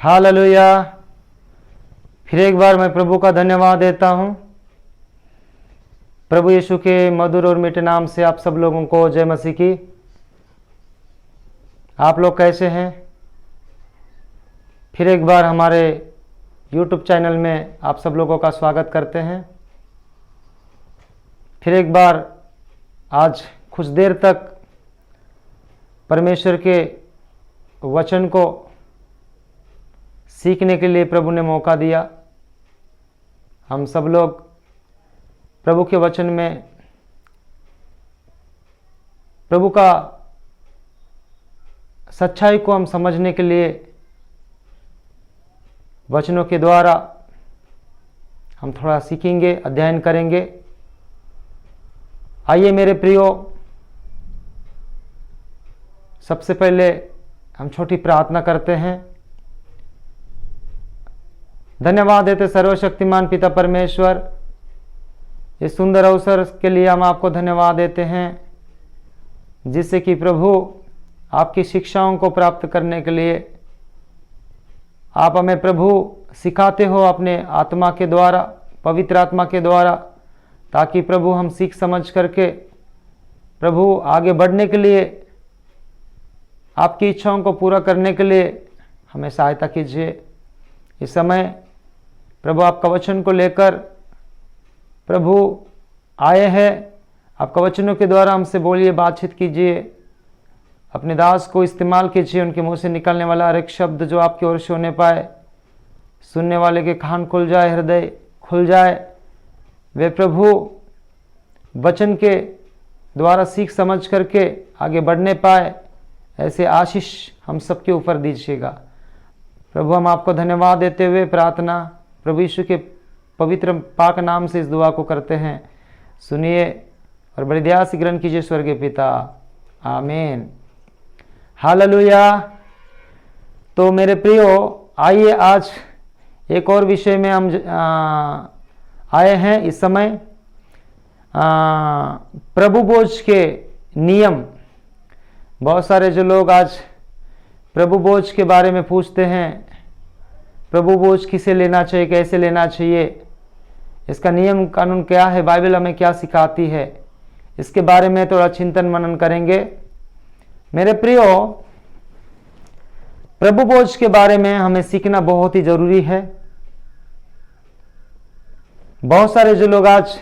Hallelujah. फिर एक बार मैं प्रभु का धन्यवाद देता हूँ। प्रभु यीशु के मधुर और मीठे नाम से आप सब लोगों को जय मसीह की। आप लोग कैसे हैं? फिर एक बार हमारे YouTube चैनल में आप सब लोगों का स्वागत करते हैं। फिर एक बार आज कुछ देर तक परमेश्वर के वचन को सीखने के लिए प्रभु ने मौका दिया। हम सब लोग प्रभु के वचन में प्रभु का सच्चाई को हम समझने के लिए वचनों के द्वारा हम थोड़ा सीखेंगे, अध्ययन करेंगे। आइए मेरे प्रियो, सबसे पहले हम छोटी प्रार्थना करते हैं। धन्यवाद देते सर्वशक्तिमान पिता परमेश्वर, इस सुंदर अवसर के लिए हम आपको धन्यवाद देते हैं, जिससे कि प्रभु आपकी शिक्षाओं को प्राप्त करने के लिए आप हमें प्रभु सिखाते हो अपने आत्मा के द्वारा, पवित्र आत्मा के द्वारा, ताकि प्रभु हम सीख समझ करके प्रभु आगे बढ़ने के लिए, आपकी इच्छाओं को पूरा करने के लिए हमें सहायता कीजिए। इस समय प्रभु आपका वचन को लेकर प्रभु आए हैं। आपका वचनों के द्वारा हमसे बोलिए, बातचीत कीजिए, अपने दास को इस्तेमाल कीजिए। उनके मुंह से निकलने वाला हर एक शब्द जो आपकी ओर से होने पाए, सुनने वाले के कान खुल जाए, हृदय खुल जाए, वे प्रभु वचन के द्वारा सीख समझ करके आगे बढ़ने पाए। ऐसे आशीष हम सबके ऊपर दीजिएगा। प्रभु हम आपको धन्यवाद देते हुए प्रार्थना प्रभु यीशु के पवित्र पाक नाम से इस दुआ को करते हैं। सुनिए और बड़ी दया से ग्रहण कीजिए स्वर्गीय पिता, आमीन। हालेलुया। तो मेरे प्रियो, आइए आज एक और विषय में हम आए हैं। इस समय प्रभु भोज के नियम। बहुत सारे जो लोग आज प्रभु भोज के बारे में पूछते हैं, प्रभु भोज किसे लेना चाहिए, कैसे लेना चाहिए, इसका नियम कानून क्या है, बाइबल हमें क्या सिखाती है, इसके बारे में थोड़ा चिंतन मनन करेंगे। मेरे प्रियो, प्रभु भोज के बारे में हमें सीखना बहुत ही जरूरी है। बहुत सारे जो लोग आज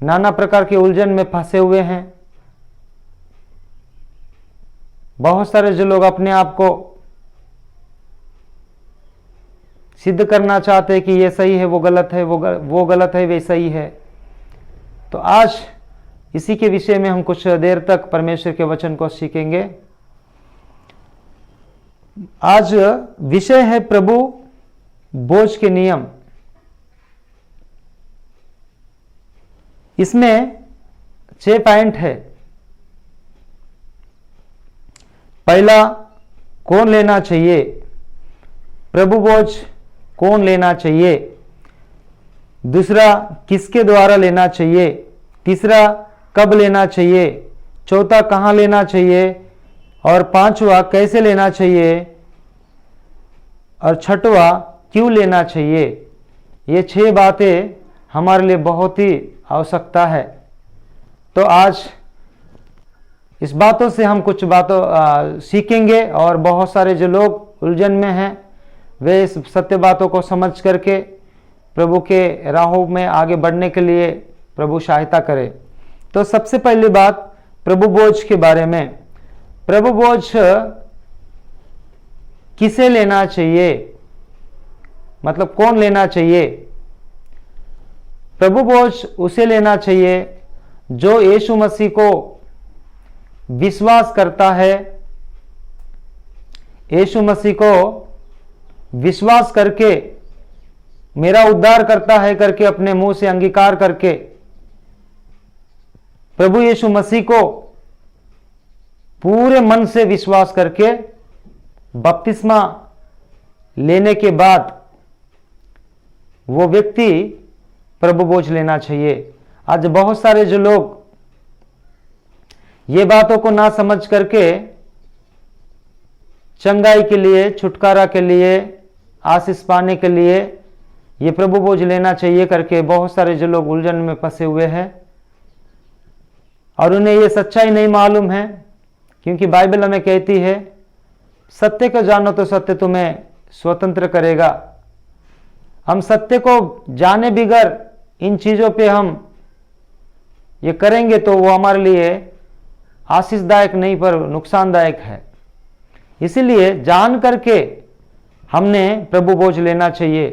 नाना प्रकार के उलझन में फंसे हुए हैं, बहुत सारे जो लोग अपने आप को सिद्ध करना चाहते हैं कि ये सही है, वो गलत है, वो गलत है, वे सही है। तो आज इसी के विषय में हम कुछ देर तक परमेश्वर के वचन को सीखेंगे। आज विषय है प्रभु भोज के नियम। इसमें 6 पॉइंट है। पहला, कौन लेना चाहिए, प्रभु भोज कौन लेना चाहिए। दूसरा, किसके द्वारा लेना चाहिए। तीसरा, कब लेना चाहिए। चौथा, कहाँ लेना चाहिए। और पांचवा, कैसे लेना चाहिए। और छठवा, क्यों लेना चाहिए। ये 6 बातें हमारे लिए बहुत ही आवश्यकता है। तो आज इस बातों से हम कुछ बातों सीखेंगे, और बहुत सारे जो लोग उलझन में हैं वे इस सत्य बातों को समझ करके प्रभु के राहों में आगे बढ़ने के लिए प्रभु सहायता करे। तो सबसे पहली बात प्रभु भोज के बारे में। प्रभु भोज किसे लेना चाहिए, मतलब कौन लेना चाहिए। प्रभु भोज उसे लेना चाहिए जो यीशु मसीह को विश्वास करता है, यीशु मसीह को विश्वास करके मेरा उद्धार करता है करके अपने मुंह से अंगीकार करके प्रभु यीशु मसीह को पूरे मन से विश्वास करके बपतिस्मा लेने के बाद वो व्यक्ति प्रभु भोज लेना चाहिए। आज बहुत सारे जो लोग ये बातों को ना समझ करके चंगाई के लिए, छुटकारा के लिए, आशीष पाने के लिए ये प्रभु बोझ लेना चाहिए करके बहुत सारे जो लोग उलझन में फंसे हुए हैं और उन्हें ये सच्चाई नहीं मालूम है, क्योंकि बाइबल हमें कहती है सत्य को जानो तो सत्य तुम्हें स्वतंत्र करेगा। हम सत्य को जाने बिगर इन चीज़ों पे हम ये करेंगे तो वो हमारे लिए आशीषदायक नहीं पर नुकसानदायक है। इसीलिए जान करके हमने प्रभु बोझ लेना चाहिए।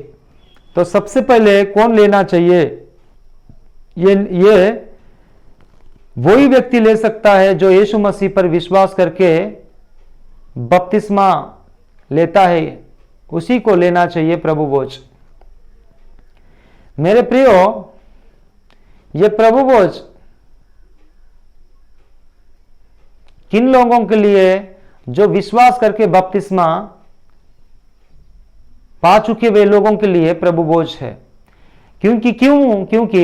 तो सबसे पहले कौन लेना चाहिए? ये वही व्यक्ति ले सकता है जो यीशु मसीह पर विश्वास करके बपतिस्मा लेता है, उसी को लेना चाहिए प्रभु बोझ। मेरे प्रियो, ये प्रभु बोझ किन लोगों के लिए? जो विश्वास करके बपतिस्मा पा चुके वे लोगों के लिए प्रभु बोझ है। क्योंकि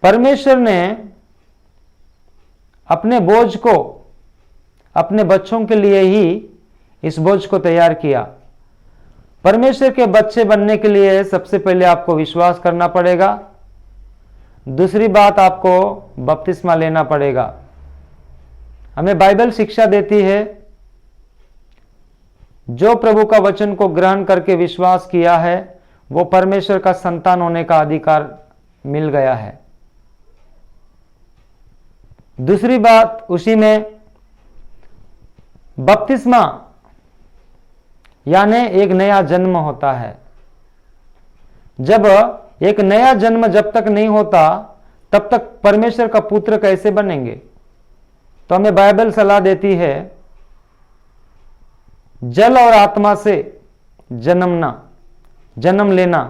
परमेश्वर ने अपने बोझ को अपने बच्चों के लिए ही इस बोझ को तैयार किया। परमेश्वर के बच्चे बनने के लिए सबसे पहले आपको विश्वास करना पड़ेगा। दूसरी बात, आपको बपतिस्मा लेना पड़ेगा। हमें बाइबल शिक्षा देती है जो प्रभु का वचन को ग्रहण करके विश्वास किया है वो परमेश्वर का संतान होने का अधिकार मिल गया है। दूसरी बात, उसी में बपतिस्मा यानी एक नया जन्म होता है। जब एक नया जन्म जब तक नहीं होता तब तक परमेश्वर का पुत्र कैसे बनेंगे? तो हमें बाइबल सलाह देती है जल और आत्मा से जन्म लेना।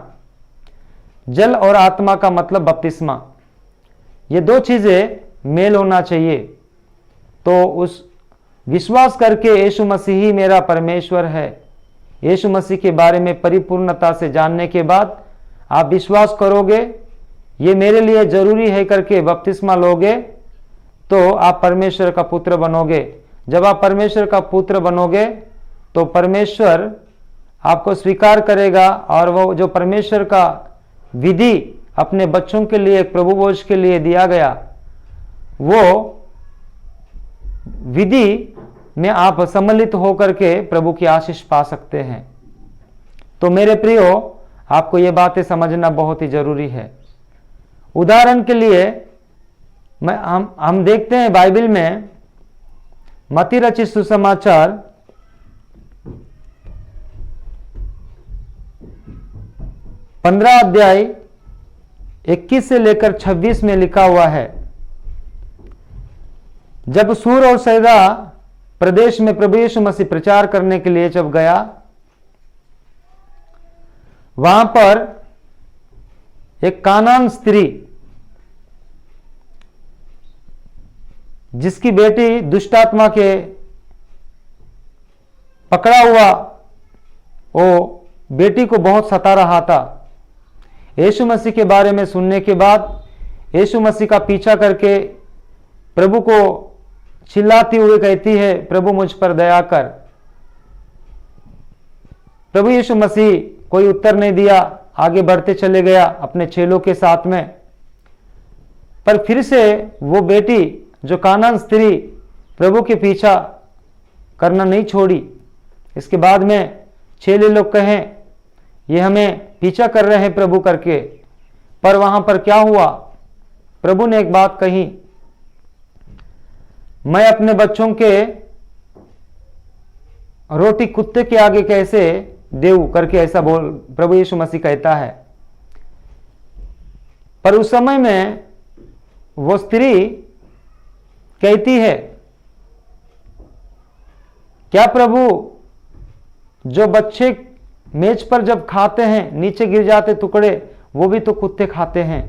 जल और आत्मा का मतलब बपतिस्मा, ये दो चीजें मेल होना चाहिए। तो उस विश्वास करके यीशु मसीह ही मेरा परमेश्वर है, यीशु मसीह के बारे में परिपूर्णता से जानने के बाद आप विश्वास करोगे ये मेरे लिए जरूरी है करके बपतिस्मा लोगे तो आप परमेश्वर का पुत्र बनोगे। जब आप परमेश्वर का पुत्र बनोगे तो परमेश्वर आपको स्वीकार करेगा और वो जो परमेश्वर का विधि अपने बच्चों के लिए प्रभु बोझ के लिए दिया गया वो विधि में आप सम्मिलित होकर के प्रभु की आशीष पा सकते हैं। तो मेरे प्रियो, आपको ये बातें समझना बहुत ही जरूरी है। उदाहरण के लिए हम देखते हैं बाइबल में मत्ती रचित सुसमाचार 15 अध्याय 21 से लेकर 26 में लिखा हुआ है, जब सूर और सैदा प्रदेश में प्रभु यीशु मसीह प्रचार करने के लिए जब गया, वहां पर एक कानान स्त्री जिसकी बेटी दुष्टात्मा के पकड़ा हुआ वो बेटी को बहुत सता रहा था। यीशु मसीह के बारे में सुनने के बाद यीशु मसीह का पीछा करके प्रभु को चिल्लाती हुए कहती है, प्रभु मुझ पर दया कर। प्रभु यीशु मसीह कोई उत्तर नहीं दिया, आगे बढ़ते चले गया अपने चेलों के साथ में। पर फिर से वो बेटी जो कानान स्त्री प्रभु के पीछा करना नहीं छोड़ी। इसके बाद में चेले लोग कहें ये हमें पीछा कर रहे हैं प्रभु करके, पर वहां पर क्या हुआ? प्रभु ने एक बात कही, मैं अपने बच्चों के रोटी कुत्ते के आगे कैसे देऊं करके ऐसा बोल प्रभु यीशु मसीह कहता है। पर उस समय में वो स्त्री कहती है, क्या प्रभु जो बच्चे मेज पर जब खाते हैं नीचे गिर जाते टुकड़े वो भी तो कुत्ते खाते हैं?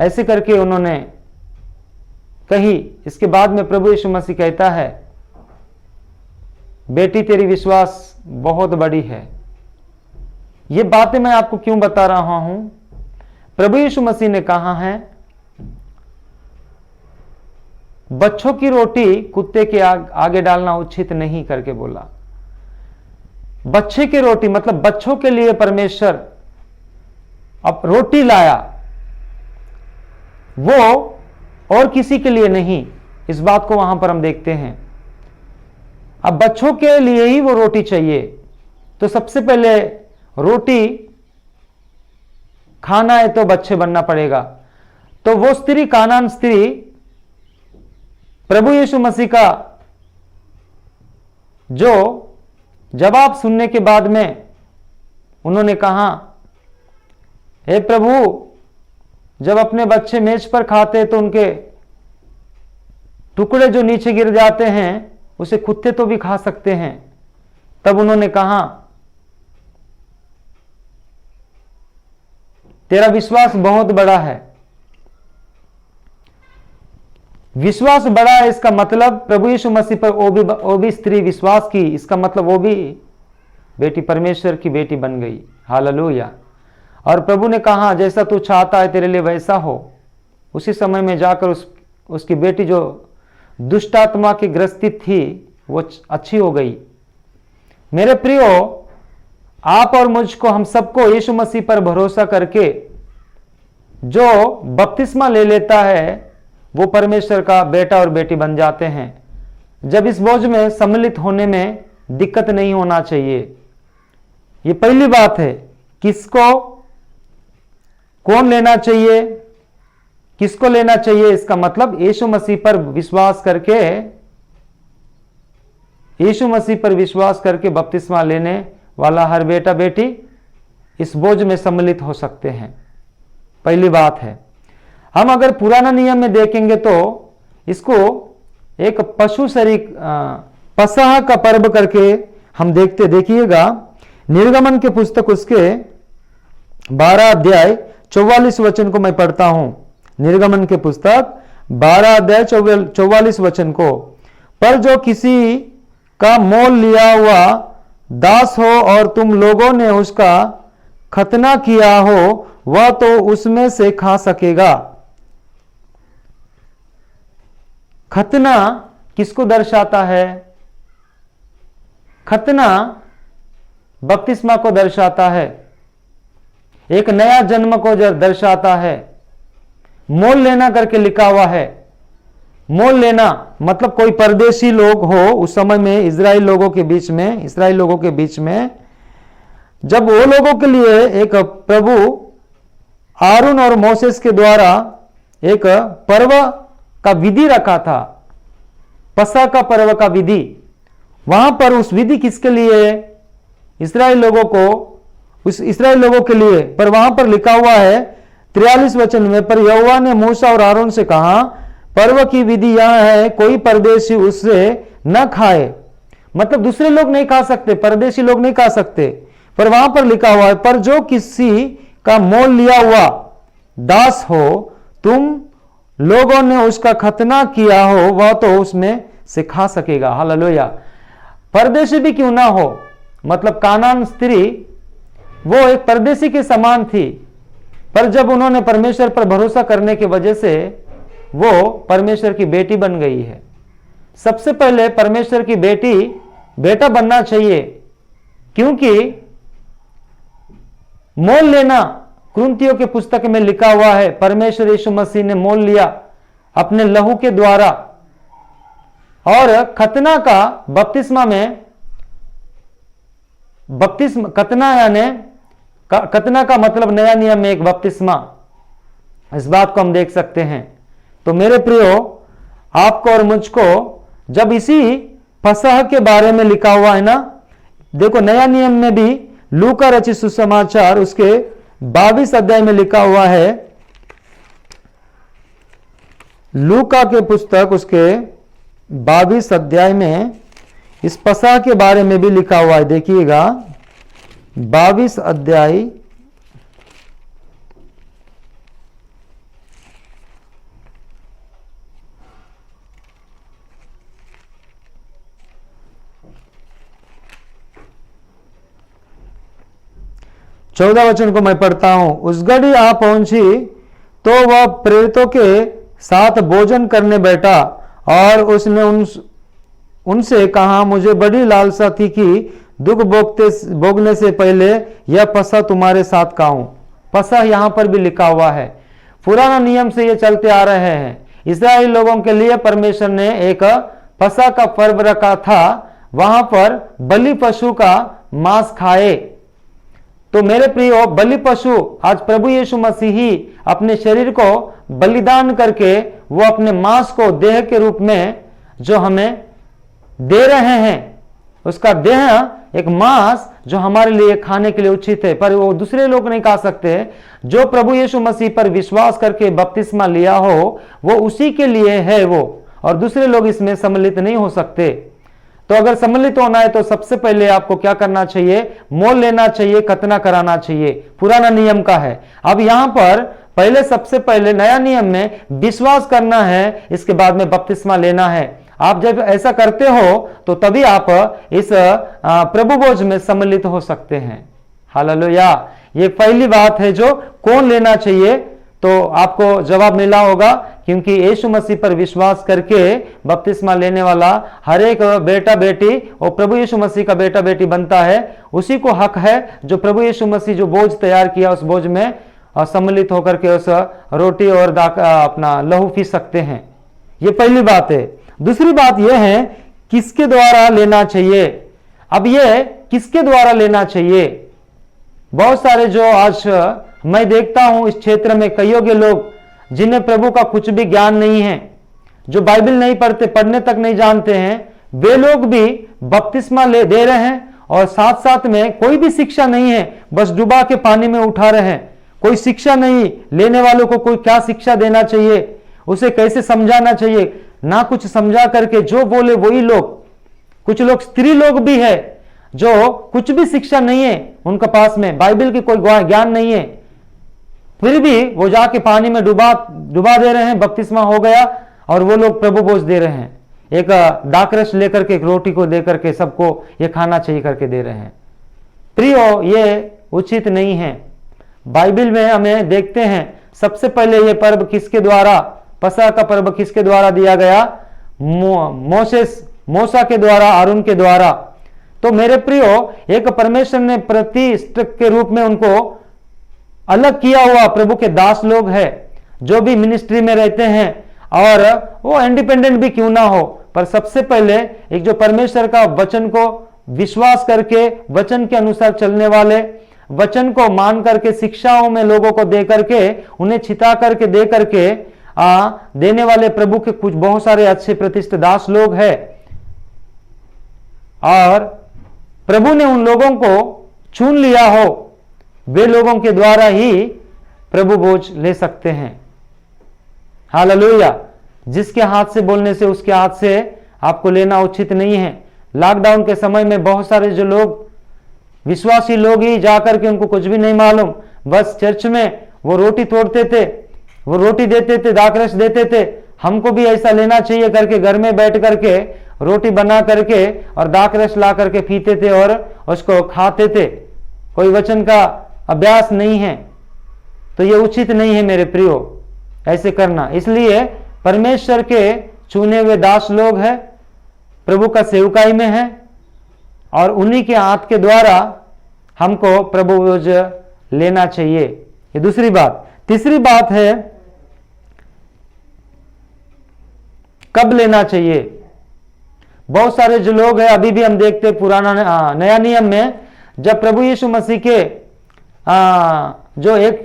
ऐसे करके उन्होंने कही। इसके बाद में प्रभु यीशु मसीह कहता है, बेटी तेरी विश्वास बहुत बड़ी है। ये बातें मैं आपको क्यों बता रहा हूं? प्रभु यीशु मसीह ने कहा है बच्चों की रोटी कुत्ते के आगे डालना उचित नहीं करके बोला। बच्चे की रोटी मतलब बच्चों के लिए परमेश्वर अब रोटी लाया, वो और किसी के लिए नहीं। इस बात को वहां पर हम देखते हैं। अब बच्चों के लिए ही वो रोटी चाहिए, तो सबसे पहले रोटी खाना है तो बच्चे बनना पड़ेगा। तो वो स्त्री, कानान स्त्री, प्रभु यीशु मसीह का जो जवाब सुनने के बाद में उन्होंने कहा, हे प्रभु, जब अपने बच्चे मेज पर खाते तो उनके टुकड़े जो नीचे गिर जाते हैं उसे कुत्ते तो भी खा सकते हैं। तब उन्होंने कहा, तेरा विश्वास बहुत बड़ा है। विश्वास बड़ा है, इसका मतलब प्रभु यीशु मसीह पर वो भी स्त्री विश्वास की, इसका मतलब वो भी बेटी परमेश्वर की बेटी बन गई। हालेलुया। और प्रभु ने कहा, जैसा तू चाहता है तेरे लिए वैसा हो। उसी समय में जाकर उसकी बेटी जो दुष्ट आत्मा की ग्रस्तित थी वो अच्छी हो गई। मेरे प्रियो, आप और मुझको, हम सबको यीशु मसीह पर भरोसा करके जो बपतिस्मा ले लेता है वो परमेश्वर का बेटा और बेटी बन जाते हैं। जब इस बोझ में सम्मिलित होने में दिक्कत नहीं होना चाहिए। ये पहली बात है। किसको कौन लेना चाहिए, किसको लेना चाहिए, इसका मतलब यीशु मसीह पर विश्वास करके, यीशु मसीह पर विश्वास करके बपतिस्मा लेने वाला हर बेटा बेटी इस बोझ में सम्मिलित हो सकते हैं। पहली बात है। हम अगर पुराना नियम में देखेंगे तो इसको एक पशु शरीक पसह का पर्व करके हम देखिएगा। निर्गमन के पुस्तक उसके 12 अध्याय 44 वचन को मैं पढ़ता हूं। निर्गमन के पुस्तक 12 अध्याय 44 वचन को, पर जो किसी का मोल लिया हुआ दास हो और तुम लोगों ने उसका खतना किया हो, वह तो उसमें से खा सकेगा। खतना किसको दर्शाता है? खतना बपतिस्मा को दर्शाता है, एक नया जन्म को दर्शाता है। मोल लेना करके लिखा हुआ है। मोल लेना मतलब कोई परदेशी लोग हो उस समय में इजराइल लोगों के बीच में जब वो लोगों के लिए एक प्रभु आरून और मोसेस के द्वारा एक पर्व का विधि रखा था, पसह का पर्व का विधि। वहां पर उस विधि किसके लिए? इस्राएल लोगों के लिए। पर वहां पर लिखा हुआ है 43 वचन में, पर यहोवा ने मूसा और आरोन से कहा, पर्व की विधि यह है, कोई परदेशी उससे न खाए। मतलब दूसरे लोग नहीं खा सकते, परदेशी लोग नहीं खा सकते। पर वहां पर लिखा हुआ है, पर जो किसी का मोल लिया हुआ दास हो, तुम लोगों ने उसका खतना किया हो, वह तो उसमें से खा सकेगा। हालेलुया। परदेशी भी क्यों ना हो, मतलब कानान स्त्री वो एक परदेशी के समान थी, पर जब उन्होंने परमेश्वर पर भरोसा करने की वजह से वो परमेश्वर की बेटी बन गई है। सबसे पहले परमेश्वर की बेटा बनना चाहिए, क्योंकि मोल लेना कुरिन्थियों के पुस्तक में लिखा हुआ है, परमेश्वर यीशु मसीह ने मोल लिया अपने लहू के द्वारा। और खतना का बपतिस्मा में खतना का मतलब नया नियम में एक बपतिस्मा, इस बात को हम देख सकते हैं। तो मेरे प्रियो, आपको और मुझको जब इसी पसह के बारे में लिखा हुआ है ना, देखो नया नियम में भी लूका रचित सुसमाचार उसके 22 अध्याय में लिखा हुआ है। लूका के पुस्तक उसके 22 अध्याय में इस पसह के बारे में भी लिखा हुआ है। देखिएगा 22 अध्याय 14 वचन को मैं पढ़ता हूं। उस घड़ी आ पहुंची तो वह प्रेरितों के साथ भोजन करने बैठा और उसने उनसे कहा, मुझे बड़ी लालसा थी कि दुख भोगने से पहले यह पसा तुम्हारे साथ खाऊं। पसा यहां पर भी लिखा हुआ है। पुराना नियम से ये चलते आ रहे हैं। इस्राएल लोगों के लिए परमेश्वर ने एक पसा का पर्व रखा था, वहां पर बलि पशु का मांस खाए। तो मेरे प्रियो, बलि पशु आज प्रभु यीशु मसीह ही अपने शरीर को बलिदान करके वो अपने मांस को देह के रूप में जो हमें दे रहे हैं, उसका देह एक मांस जो हमारे लिए खाने के लिए उचित है, पर वो दूसरे लोग नहीं खा सकते। जो प्रभु यीशु मसीह पर विश्वास करके बपतिस्मा लिया हो वो उसी के लिए है वो, और दूसरे लोग इसमें सम्मिलित नहीं हो सकते। तो अगर सम्मिलित होना है तो सबसे पहले आपको क्या करना चाहिए? मोल लेना चाहिए, खतना कराना चाहिए। पुराना नियम का है। अब यहां पर पहले सबसे पहले नया नियम में विश्वास करना है, इसके बाद में बपतिस्मा लेना है। आप जब ऐसा करते हो तो तभी आप इस प्रभु भोज में सम्मिलित हो सकते हैं। हालेलुया। ये पहली बात है जो कौन लेना चाहिए, तो आपको जवाब मिला होगा, क्योंकि यीशु मसीह पर विश्वास करके बपतिस्मा लेने वाला हर एक बेटा बेटी और प्रभु यीशु मसीह का बेटा बेटी बनता है। उसी को हक है जो प्रभु यीशु मसीह जो बोझ तैयार किया उस बोझ में सम्मिलित होकर के उस रोटी और अपना लहू पी सकते हैं। ये पहली बात है। दूसरी बात यह है किसके द्वारा लेना चाहिए। अब यह किसके द्वारा लेना चाहिए? बहुत सारे जो आज मैं देखता हूं इस क्षेत्र में कईयों के लोग जिन्हें प्रभु का कुछ भी ज्ञान नहीं है, जो बाइबल नहीं पढ़ते, पढ़ने तक नहीं जानते हैं, वे लोग भी बपतिस्मा दे रहे हैं और साथ साथ में कोई भी शिक्षा नहीं है, बस डुबा के पानी में उठा रहे हैं। कोई शिक्षा नहीं, लेने वालों को कोई क्या शिक्षा देना चाहिए, उसे कैसे समझाना चाहिए, ना कुछ समझा करके जो बोले वही लोग। कुछ लोग स्त्री लोग भी है जो कुछ भी शिक्षा नहीं है उनके पास में, बाइबल की कोई ज्ञान नहीं है, फिर भी वो जाके पानी में डुबा दे रहे हैं, बपतिस्मा हो गया और वो लोग प्रभु भोज दे रहे हैं। एक दाखरस लेकर के, एक रोटी को दे करके सबको ये खाना चाहिए करके दे रहे हैं। प्रियो, ये उचित नहीं है। बाइबल में हमें देखते हैं सबसे पहले ये पर्व किसके द्वारा, पसह का पर्व किसके द्वारा दिया गया? मूसा के द्वारा, आरून के द्वारा। तो मेरे प्रियो, एक परमेश्वर ने प्रतिष्ठा के रूप में उनको अलग किया हुआ प्रभु के दास लोग हैं, जो भी मिनिस्ट्री में रहते हैं, और वो इंडिपेंडेंट भी क्यों ना हो, पर सबसे पहले एक जो परमेश्वर का वचन को विश्वास करके वचन के अनुसार चलने वाले, वचन को मान करके शिक्षाओं में लोगों को दे करके, उन्हें छिता करके दे करके देने वाले प्रभु के कुछ बहुत सारे अच्छे प्रतिष्ठित दास लोग हैं, और प्रभु ने उन लोगों को चुन लिया हो, वे लोगों के द्वारा ही प्रभु भोज ले सकते हैं। हालेलुया। जिसके हाथ से बोलने से उसके हाथ से आपको लेना उचित नहीं है। लॉकडाउन के समय में बहुत सारे जो लोग विश्वासी लोग ही जाकर के, उनको कुछ भी नहीं मालूम, बस चर्च में वो रोटी तोड़ते थे, वो रोटी देते थे, दाखरस देते थे, हमको भी ऐसा लेना चाहिए करके घर में बैठ करके रोटी बना करके और दाखरस ला करके पीते थे और उसको खाते थे। कोई वचन का अभ्यास नहीं है, तो ये उचित नहीं है मेरे प्रियो ऐसे करना। इसलिए परमेश्वर के चुने हुए दास लोग हैं, प्रभु का सेवकाई में है, और उन्हीं के हाथ के द्वारा हमको प्रभु भोज लेना चाहिए। ये दूसरी बात। तीसरी बात है कब लेना चाहिए। बहुत सारे जो लोग हैं, अभी भी हम देखते पुराना नया नियम में, जब प्रभु यीशु मसीह के जो एक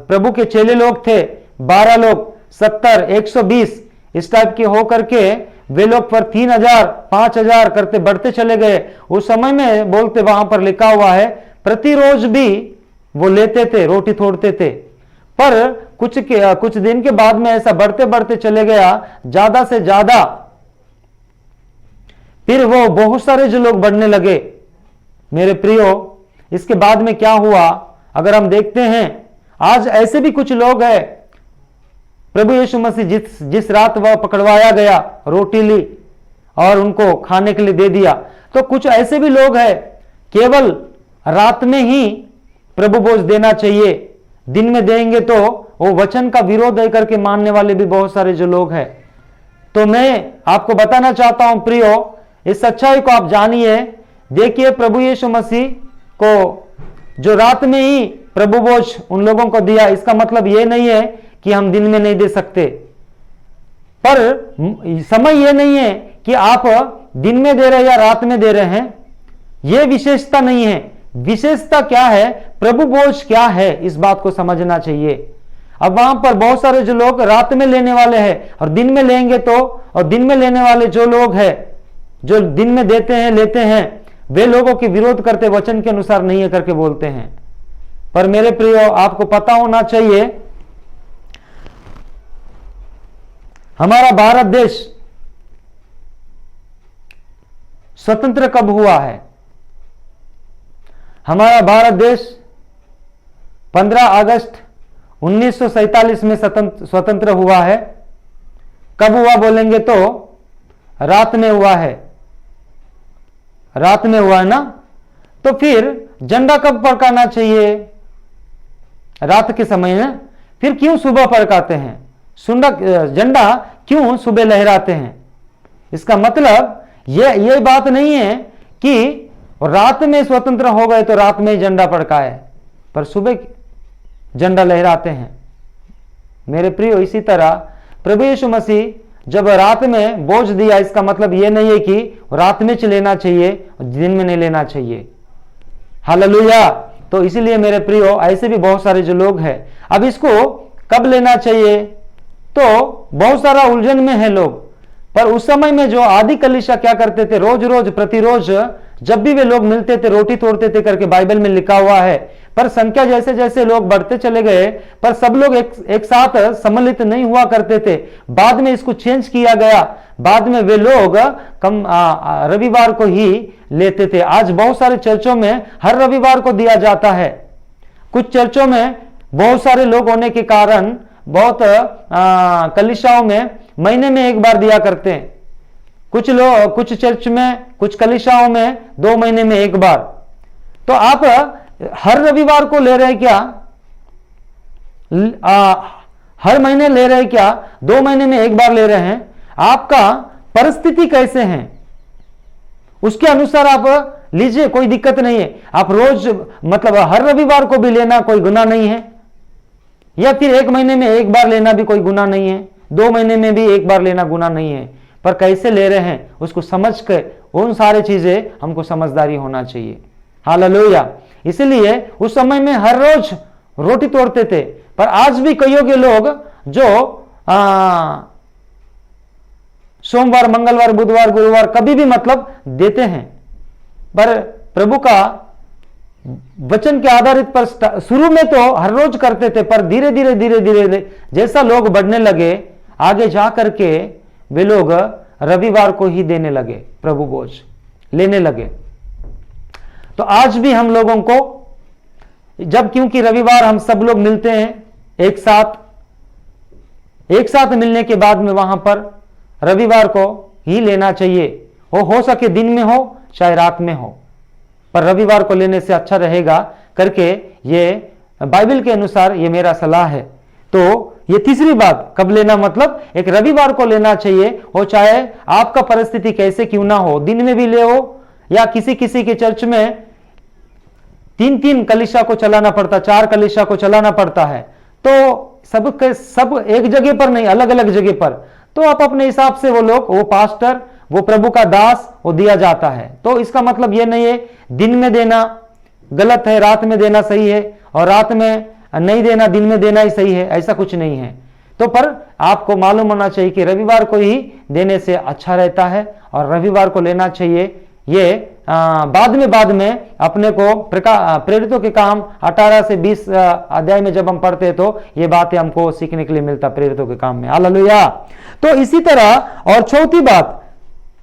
प्रभु के चेले लोग थे, 12 लोग, 70, 120 इस टाइप के होकर के वे लोग पर 3000, 5000 करते बढ़ते चले गए। उस समय में बोलते, वहां पर लिखा हुआ है, प्रतिरोज भी वो लेते थे, रोटी तोड़ते थे। पर कुछ दिन के बाद में ऐसा बढ़ते बढ़ते चले गया, ज्यादा से ज्यादा, फिर वो बहुत सारे जो लोग बढ़ने लगे। मेरे प्रियो, इसके बाद में क्या हुआ अगर हम देखते हैं, आज ऐसे भी कुछ लोग हैं, प्रभु यीशु मसीह जिस रात वह पकड़वाया गया, रोटी ली और उनको खाने के लिए दे दिया, तो कुछ ऐसे भी लोग हैं केवल रात में ही प्रभु भोज देना चाहिए, दिन में देंगे तो वो वचन का विरोध है करके मानने वाले भी बहुत सारे जो लोग हैं। तो मैं आपको बताना चाहता हूं प्रियो, इस सच्चाई को आप जानिए। देखिए, प्रभु यीशु मसीह को जो रात में ही प्रभु भोज उन लोगों को दिया, इसका मतलब यह नहीं है कि हम दिन में नहीं दे सकते। पर समय यह नहीं है कि आप दिन में दे रहे हैं या रात में दे रहे हैं, यह विशेषता नहीं है। विशेषता क्या है, प्रभु भोज क्या है, इस बात को समझना चाहिए। अब वहां पर बहुत सारे जो लोग रात में लेने वाले हैं और दिन में लेंगे तो, और दिन में लेने वाले जो लोग हैं, जो दिन में देते हैं लेते हैं, वे लोगों के विरोध करते वचन के अनुसार नहीं है करके बोलते हैं। पर मेरे प्रियो, आपको पता होना चाहिए, हमारा भारत देश स्वतंत्र कब हुआ है? हमारा भारत देश 15 अगस्त 1947 में स्वतंत्र हुआ है। कब हुआ बोलेंगे तो रात में हुआ है, रात में हुआ है ना। तो फिर झंडा कब फड़काना चाहिए? रात के समय में। फिर क्यों सुबह फड़काते हैं? झंडा क्यों सुबह लहराते हैं? इसका मतलब यह बात नहीं है कि रात में स्वतंत्र हो गए तो रात में ही झंडा फड़काए, पर सुबह झंडा लहराते हैं। मेरे प्रियो, इसी तरह प्रभु यीशु मसीह जब रात में बोझ दिया, इसका मतलब यह नहीं है कि रात में लेना चाहिए और दिन में नहीं लेना चाहिए। हालेलुया। तो इसीलिए मेरे प्रियो, ऐसे भी बहुत सारे जो लोग हैं, अब इसको कब लेना चाहिए तो बहुत सारा उलझन में है लोग। पर उस समय में जो आदि कलीसिया क्या करते थे, रोज रोज प्रतिरोज जब भी वे लोग मिलते थे रोटी तोड़ते थे करके बाइबल में लिखा हुआ है। पर संख्या जैसे जैसे लोग बढ़ते चले गए, पर सब लोग एक साथ सम्मिलित नहीं हुआ करते थे। बाद में इसको चेंज किया गया, बाद में वे लोग रविवार को ही लेते थे। आज बहुत सारे चर्चों में हर रविवार को दिया जाता है। कुछ चर्चों में बहुत सारे लोग होने के कारण बहुत कलीसियाओं में महीने में एक बार दिया करते हैं। कुछ चर्च में, कुछ कलीसियाओं में 2 महीने में एक बार। तो आप हर रविवार को ले रहे हैं क्या? हर महीने ले रहे हैं क्या? 2 महीने में एक बार ले रहे हैं? आपका परिस्थिति कैसे है उसके अनुसार आप लीजिए, कोई दिक्कत नहीं है। आप रोज मतलब हर रविवार को भी लेना कोई गुनाह नहीं है, या फिर 1 महीने में एक बार लेना भी कोई गुनाह नहीं है, 2 महीने में भी एक बार लेना गुनाह नहीं है। पर कैसे ले रहे हैं उसको समझ कर, उन सारे चीजें हमको समझदारी होना चाहिए। हालेलुया। इसलिए उस समय में हर रोज रोटी तोड़ते थे। पर आज भी कईयों के लोग जो सोमवार, मंगलवार, बुधवार, गुरुवार कभी भी मतलब देते हैं, पर प्रभु का वचन के आधारित पर शुरू में तो हर रोज करते थे, पर धीरे धीरे जैसा लोग बढ़ने लगे, आगे जा करके वे लोग रविवार को ही देने लगे, प्रभु भोज लेने लगे। तो आज भी हम लोगों को जब, क्योंकि रविवार हम सब लोग मिलते हैं एक साथ मिलने के बाद में वहां पर रविवार को ही लेना चाहिए। हो सके दिन में हो चाहे रात में हो, पर रविवार को लेने से अच्छा रहेगा करके ये बाइबल के अनुसार ये मेरा सलाह है। तो ये तीसरी बात, कब लेना मतलब एक रविवार को लेना चाहिए, हो चाहे आपका परिस्थिति कैसे क्यों ना हो, दिन में भी ले हो, या किसी के चर्च में 3 कलीसिया को चलाना पड़ता, 4 कलीसिया को चलाना पड़ता है, तो सब एक जगह पर नहीं, अलग अलग जगह पर। तो आप अपने हिसाब से, वो लोग, वो पास्टर, वो प्रभु का दास, वो दिया जाता है। तो इसका मतलब ये नहीं है दिन में देना गलत है, रात में देना सही है, और रात में नहीं देना, दिन में देना ही सही है, ऐसा कुछ नहीं है। तो पर आपको मालूम होना चाहिए कि रविवार को ही देने से अच्छा रहता है, और रविवार को लेना चाहिए। ये बाद में अपने को प्रेरितों के काम 18 से 20 अध्याय में जब हम पढ़ते हैं तो ये बातें हमको सीखने के लिए मिलता प्रेरितों के काम में। हालेलुया। तो इसी तरह, और चौथी बात,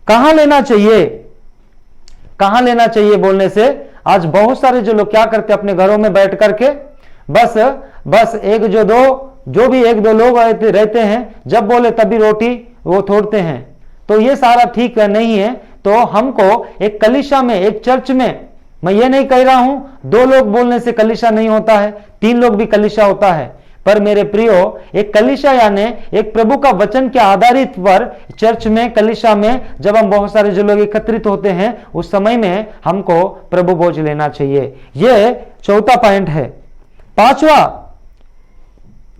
कहां लेना चाहिए? कहां लेना चाहिए बोलने से, आज बहुत सारे जो लोग क्या करते, अपने घरों में बैठ करके बस एक जो भी 1-2 लोग रहते हैं, जब बोले तभी रोटी वो तोड़ते हैं। तो ये सारा ठीक नहीं है। तो हमको एक कलीसिया में, एक चर्च में, मैं ये नहीं कह रहा हूं 2 लोग बोलने से कलीसिया नहीं होता है, 3 लोग भी कलीसिया होता है, पर मेरे प्रियो, एक कलीसिया यानी एक प्रभु का वचन के आधारित पर चर्च में, कलीसिया में जब हम बहुत सारे जो लोग एकत्रित होते हैं उस समय में हमको प्रभु भोज लेना चाहिए। यह चौथा पॉइंट है। पांचवा,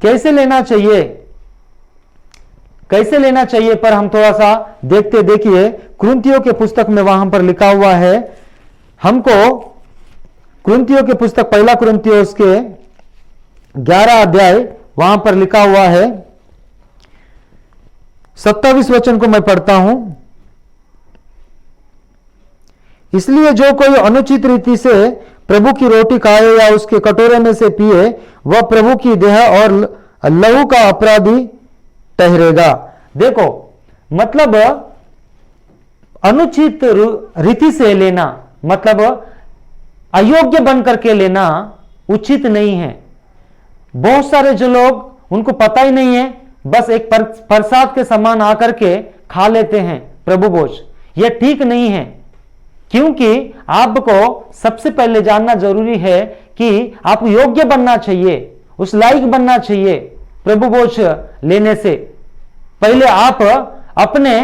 कैसे लेना चाहिए, कैसे लेना चाहिए पर हम थोड़ा सा देखिए कुरिन्थियों के पुस्तक में वहां पर लिखा हुआ है हमको, कुरिन्थियों के पुस्तक पहला कुरिन्थियों उसके 11 अध्याय, वहां पर लिखा हुआ है 27 वचन को मैं पढ़ता हूं। इसलिए जो कोई अनुचित रीति से प्रभु की रोटी खाए या उसके कटोरे में से पिए वह प्रभु की देह और लहू का अपराधी ठहरेगा। देखो, मतलब अनुचित रीति से लेना मतलब अयोग्य बन करके लेना उचित नहीं है। बहुत सारे जो लोग उनको पता ही नहीं है, बस एक प्रसाद के समान आकर के खा लेते हैं प्रभु भोज। यह ठीक नहीं है, क्योंकि आपको सबसे पहले जानना जरूरी है कि आप योग्य बनना चाहिए, उस लायक बनना चाहिए प्रभु भोज लेने से पहले आप अपने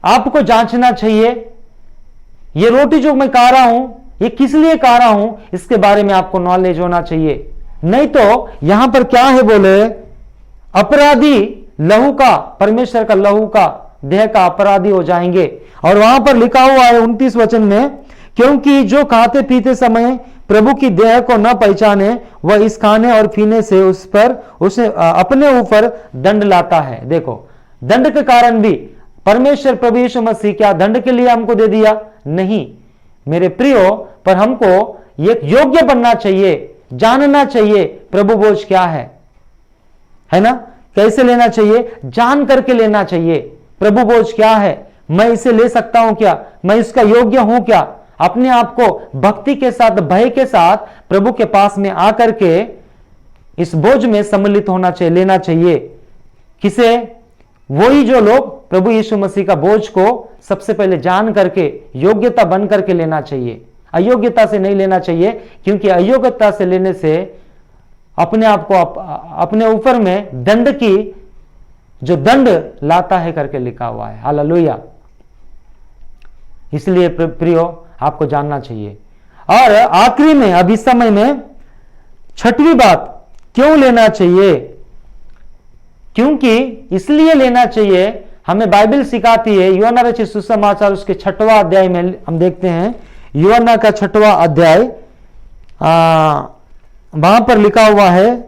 आप को जांचना चाहिए। ये रोटी जो मैं खा रहा हूं ये किस लिए खा रहा हूं, इसके बारे में आपको नॉलेज होना चाहिए। नहीं तो यहां पर क्या है बोले, अपराधी लहू का, परमेश्वर का लहू का, देह का अपराधी हो जाएंगे। और वहां पर लिखा हुआ है 29 वचन में, क्योंकि जो खाते पीते समय प्रभु की देह को न पहचाने वह इस खाने और पीने से उसे अपने ऊपर दंड लाता है। देखो, दंड के कारण भी परमेश्वर प्रभु यीशु मसीह क्या दंड के लिए हमको दे दिया? नहीं मेरे प्रियो, पर हमको ये योग्य बनना चाहिए, जानना चाहिए प्रभु भोज क्या है ना? कैसे लेना चाहिए? जान करके लेना चाहिए प्रभु भोज क्या है, मैं इसे ले सकता हूं क्या, मैं इसका योग्य हूं क्या। अपने आप को भक्ति के साथ, भय के साथ प्रभु के पास में आकर के इस बोझ में सम्मिलित होना चाहिए, लेना चाहिए। किसे? वही जो लोग प्रभु यीशु मसीह का बोझ को सबसे पहले जान करके योग्यता बन करके लेना चाहिए, अयोग्यता से नहीं लेना चाहिए, क्योंकि अयोग्यता से लेने से अपने आप को अपने ऊपर में दंड की जो दंड लाता है करके लिखा हुआ है। हालेलुया। इसलिए प्रियो आपको जानना चाहिए। और आखिरी में अब इस समय में छठवीं बात, क्यों लेना चाहिए? क्योंकि इसलिए लेना चाहिए, हमें बाइबल सिखाती है। यूहन्ना रचित सुसमाचार उसके 6वां अध्याय में हम देखते हैं, यूहन्ना का 6वां अध्याय, वहां पर लिखा हुआ है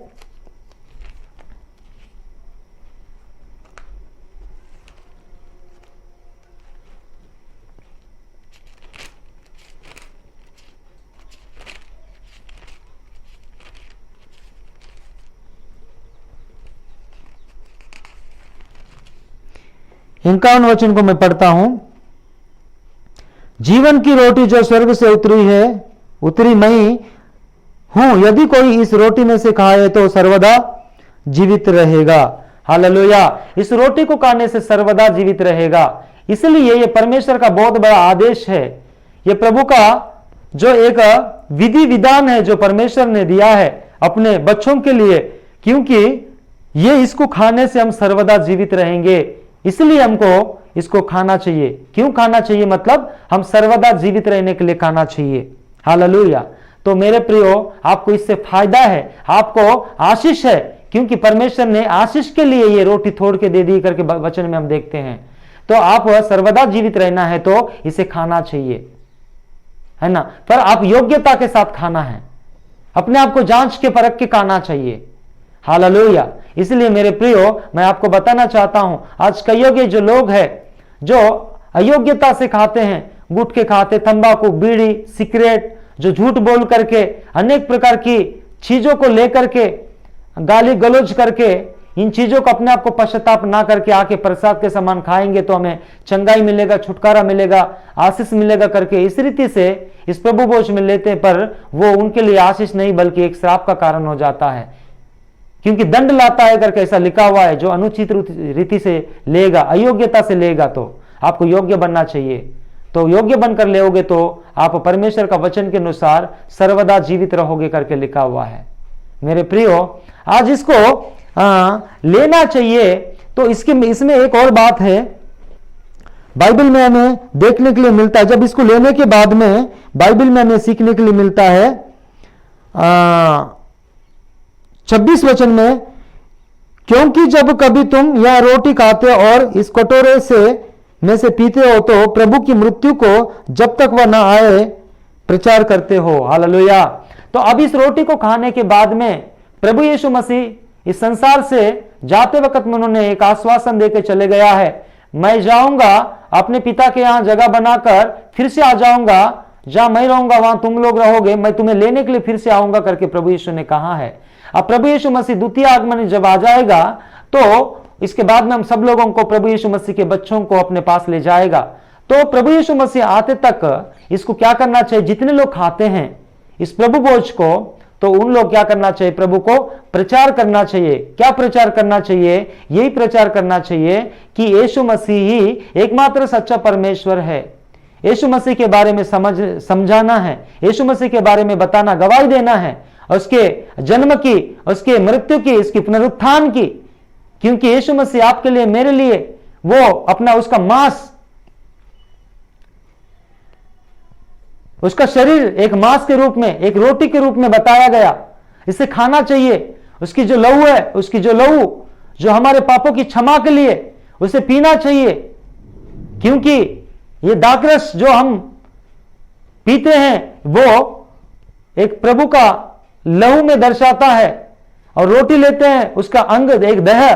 इनका वचन को मैं पढ़ता हूं। जीवन की रोटी जो स्वर्ग से उतरी मैं हूं, यदि कोई इस रोटी में से खाए तो सर्वदा जीवित रहेगा। हालेलुया। इस रोटी को खाने से सर्वदा जीवित रहेगा। इसलिए यह परमेश्वर का बहुत बड़ा आदेश है, यह प्रभु का जो एक विधि विधान है जो परमेश्वर ने दिया है अपने बच्चों के लिए, क्योंकि ये इसको खाने से हम सर्वदा जीवित रहेंगे। इसलिए हमको इसको खाना चाहिए। क्यों खाना चाहिए? मतलब हम सर्वदा जीवित रहने के लिए खाना चाहिए। हालेलुया। तो मेरे प्रियो, आपको इससे फायदा है, आपको आशीष है, क्योंकि परमेश्वर ने आशीष के लिए ये रोटी तोड़ के दे दी करके वचन में हम देखते हैं। तो आप सर्वदा जीवित रहना है तो इसे खाना चाहिए, है ना? पर आप योग्यता के साथ खाना है, अपने आप को जांच के परख के खाना चाहिए। हालेलुया। इसलिए मेरे प्रियो, मैं आपको बताना चाहता हूं, आज कई जो लोग हैं जो अयोग्यता से खाते हैं, गुटखे खाते, तंबाकू, बीड़ी, सिगरेट, जो झूठ बोल करके अनेक प्रकार की चीजों को लेकर के गाली गलौज करके, इन चीजों को अपने आप को पश्चाताप ना करके आके प्रसाद के समान खाएंगे तो हमें चंगाई मिलेगा, छुटकारा मिलेगा, आशीष मिलेगा करके इस रीति से इस प्रभु भोज में लेते हैं, पर वो उनके लिए आशीष नहीं बल्कि एक श्राप का कारण हो जाता है, क्योंकि दंड लाता है करके ऐसा लिखा हुआ है। जो अनुचित रीति से लेगा, अयोग्यता से लेगा, तो आपको योग्य बनना चाहिए। तो योग्य बनकर लेोगे तो आप परमेश्वर का वचन के अनुसार सर्वदा जीवित रहोगे करके लिखा हुआ है। मेरे प्रियो, आज इसको लेना चाहिए। तो इसमें एक और बात है, बाइबल में हमें देखने के लिए मिलता है। जब इसको लेने के बाद में बाइबल में हमें सीखने के लिए मिलता है 26 वचन में, क्योंकि जब कभी तुम यह रोटी खाते और इस कटोरे में से पीते हो तो प्रभु की मृत्यु को जब तक वह न आए प्रचार करते हो। हालेलुया। तो अब इस रोटी को खाने के बाद में प्रभु यीशु मसीह इस संसार से जाते वक्त में उन्होंने एक आश्वासन देकर चले गया है, मैं जाऊंगा अपने पिता के यहां जगह बनाकर फिर से आ जाऊंगा, जहां मैं रहूंगा वहां तुम लोग रहोगे, मैं तुम्हें लेने के लिए फिर से आऊंगा करके प्रभु यीशु ने कहा है। अब प्रभु यीशु मसीह द्वितीय आगमन जब आ जाएगा तो इसके बाद में हम सब लोगों को, प्रभु यीशु मसीह के बच्चों को अपने पास ले जाएगा। तो प्रभु यीशु मसीह आते तक इसको क्या करना चाहिए? जितने लोग खाते हैं इस प्रभु भोज को, तो उन लोग क्या करना चाहिए? प्रभु को प्रचार करना चाहिए। क्या प्रचार करना चाहिए? यही प्रचार करना चाहिए कि यीशु मसीह ही एकमात्र सच्चा परमेश्वर है। यीशु मसीह के बारे में समझाना है, यीशु मसीह के बारे में बताना, गवाही देना है, उसके जन्म की, उसके मृत्यु की, उसकी पुनरुत्थान की। क्योंकि यीशु मसीह आपके लिए, मेरे लिए वो अपना उसका मांस, उसका शरीर एक मांस के रूप में, एक रोटी के रूप में बताया गया। इसे खाना चाहिए। उसकी जो लहू है, उसकी जो लहू जो हमारे पापों की क्षमा के लिए, उसे पीना चाहिए। क्योंकि ये दाखरस जो हम पीते हैं वो एक प्रभु का लहू में दर्शाता है, और रोटी लेते हैं उसका अंग, एक देह,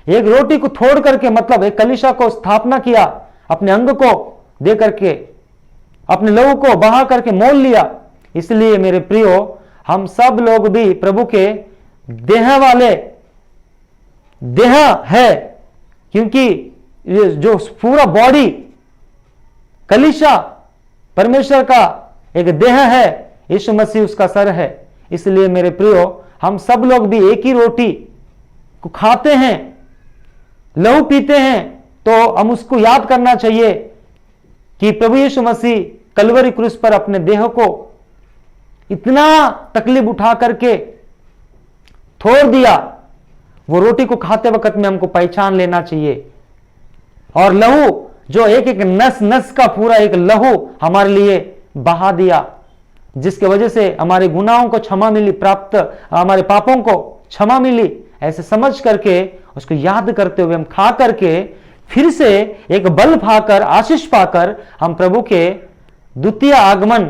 एक रोटी को तोड़ करके, मतलब एक कलीसिया को स्थापना किया, अपने अंग को दे करके, अपने लहू को बहा करके मोल लिया। इसलिए मेरे प्रियो, हम सब लोग भी प्रभु के देह वाले देह है। क्योंकि ये जो पूरा बॉडी कलीसिया परमेश्वर का एक देह है, यीशु मसीह उसका सर है। इसलिए मेरे प्रियो, हम सब लोग भी एक ही रोटी को खाते हैं, लहू पीते हैं, तो हम उसको याद करना चाहिए कि प्रभु यीशु मसीह कलवरी क्रूस पर अपने देह को इतना तकलीफ उठा करके छोड़ दिया। वो रोटी को खाते वक्त में हमको पहचान लेना चाहिए। और लहू जो एक एक नस नस का पूरा एक लहू हमारे लिए बहा दिया, जिसके वजह से हमारे गुनाहों को क्षमा मिली, प्राप्त हमारे पापों को क्षमा मिली। ऐसे समझ करके उसको याद करते हुए हम खा करके फिर से एक बल पाकर, आशीष पाकर हम प्रभु के द्वितीय आगमन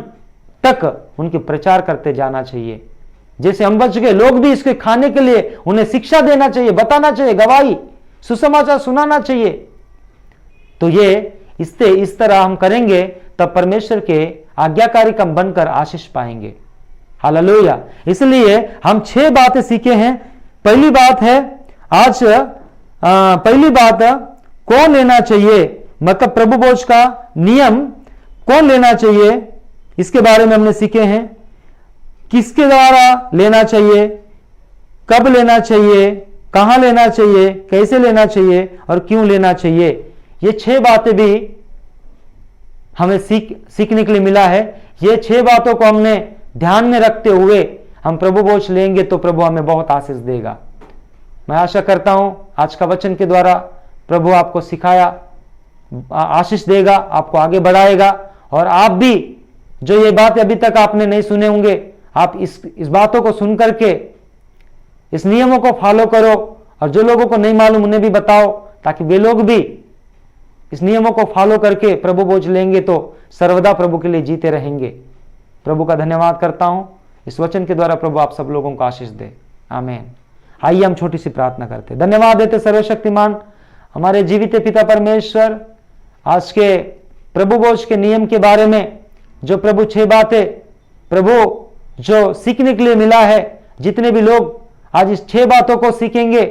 तक उनके प्रचार करते जाना चाहिए। जैसे हम बच गए, लोग भी इसके खाने के लिए उन्हें शिक्षा देना चाहिए, बताना चाहिए, गवाही, सुसमाचार सुनाना चाहिए। तो ये इस तरह हम करेंगे तब परमेश्वर के आज्ञाकारी कम बनकर आशीष पाएंगे। हालेलुया। इसलिए हम 6 बातें सीखे हैं। पहली बात है आज पहली बात, कौन लेना चाहिए, मतलब प्रभु भोज का नियम कौन लेना चाहिए, इसके बारे में हमने सीखे हैं। किसके द्वारा लेना चाहिए, कब लेना चाहिए, कहां लेना चाहिए, कैसे लेना चाहिए और क्यों लेना चाहिए। ये 6 बातें भी हमें सीखने के लिए मिला है। ये 6 बातों को हमने ध्यान में रखते हुए हम प्रभु भोज लेंगे तो प्रभु हमें बहुत आशीष देगा। मैं आशा करता हूं आज का वचन के द्वारा प्रभु आपको सिखाया, आशीष देगा, आपको आगे बढ़ाएगा। और आप भी जो ये बात अभी तक आपने नहीं सुने होंगे, आप इस बातों को सुन करके इस नियमों को फॉलो करो, और जो लोगों को नहीं मालूम उन्हें भी बताओ, ताकि वे लोग भी इस नियमों को फॉलो करके प्रभु भोज लेंगे तो सर्वदा प्रभु के लिए जीते रहेंगे। प्रभु का धन्यवाद करता हूं। इस वचन के द्वारा प्रभु आप सब लोगों को आशीष दे। आमीन। आइए हम छोटी सी प्रार्थना करते। धन्यवाद देते सर्वशक्तिमान हमारे जीवित पिता परमेश्वर, आज के प्रभु भोज के नियम के बारे में जो प्रभु 6 बातें प्रभु जो सीखने के लिए मिला है, जितने भी लोग आज इस 6 बातों को सीखेंगे,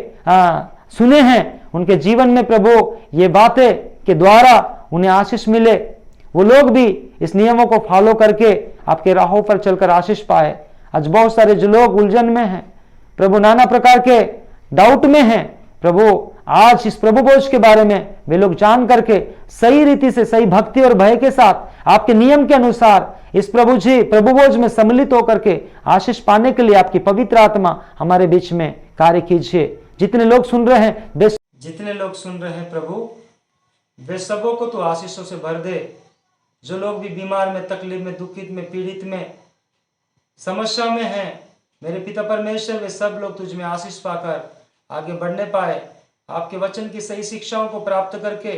सुने हैं, उनके जीवन में प्रभु ये बातें के द्वारा उन्हें आशीष मिले, वो लोग भी इस नियमों को फॉलो करके आपके राहों पर चलकर आशीष पाए। आज बहुत सारे जो लोग उलझन में हैं प्रभु, नाना प्रकार के डाउट में हैं प्रभु, आज इस प्रभु भोज के बारे में वे लोग जान करके सही रीति से, सही भक्ति और भय के साथ आपके नियम के अनुसार इस प्रभु भोज में सम्मिलित होकर के आशीष पाने के लिए आपकी पवित्र आत्मा हमारे बीच में कार्य कीजिए। जितने लोग सुन रहे हैं प्रभु, वे सबों को तो आशीषों से भर दे। जो लोग भी बीमार में, तकलीफ में, दुखित में, पीड़ित में, समस्या में हैं, मेरे पिता परमेश्वर, वे सब लोग तुझ में आशीष पाकर आगे बढ़ने पाए, आपके वचन की सही शिक्षाओं को प्राप्त करके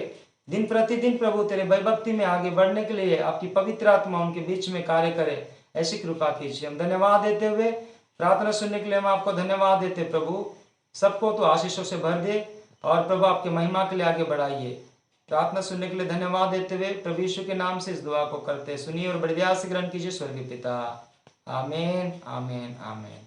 दिन प्रतिदिन प्रभु तेरे भयभक्ति में आगे बढ़ने के लिए आपकी पवित्र आत्मा उनके बीच में कार्य करे, ऐसी कृपा कीजिए। हम धन्यवाद देते हुए, प्रार्थना सुनने के लिए हम आपको धन्यवाद देते प्रभु। सबको तो आशीषों से भर दे और प्रभु आपके महिमा के लिए आगे बढ़ाइए। प्रार्थना सुनने के लिए धन्यवाद देते हुए प्रभु यीशु के नाम से इस दुआ को करते सुनिए और बड़ी दया से ग्रहण कीजिए स्वर्गीय पिता। आमीन, आमीन, आमीन।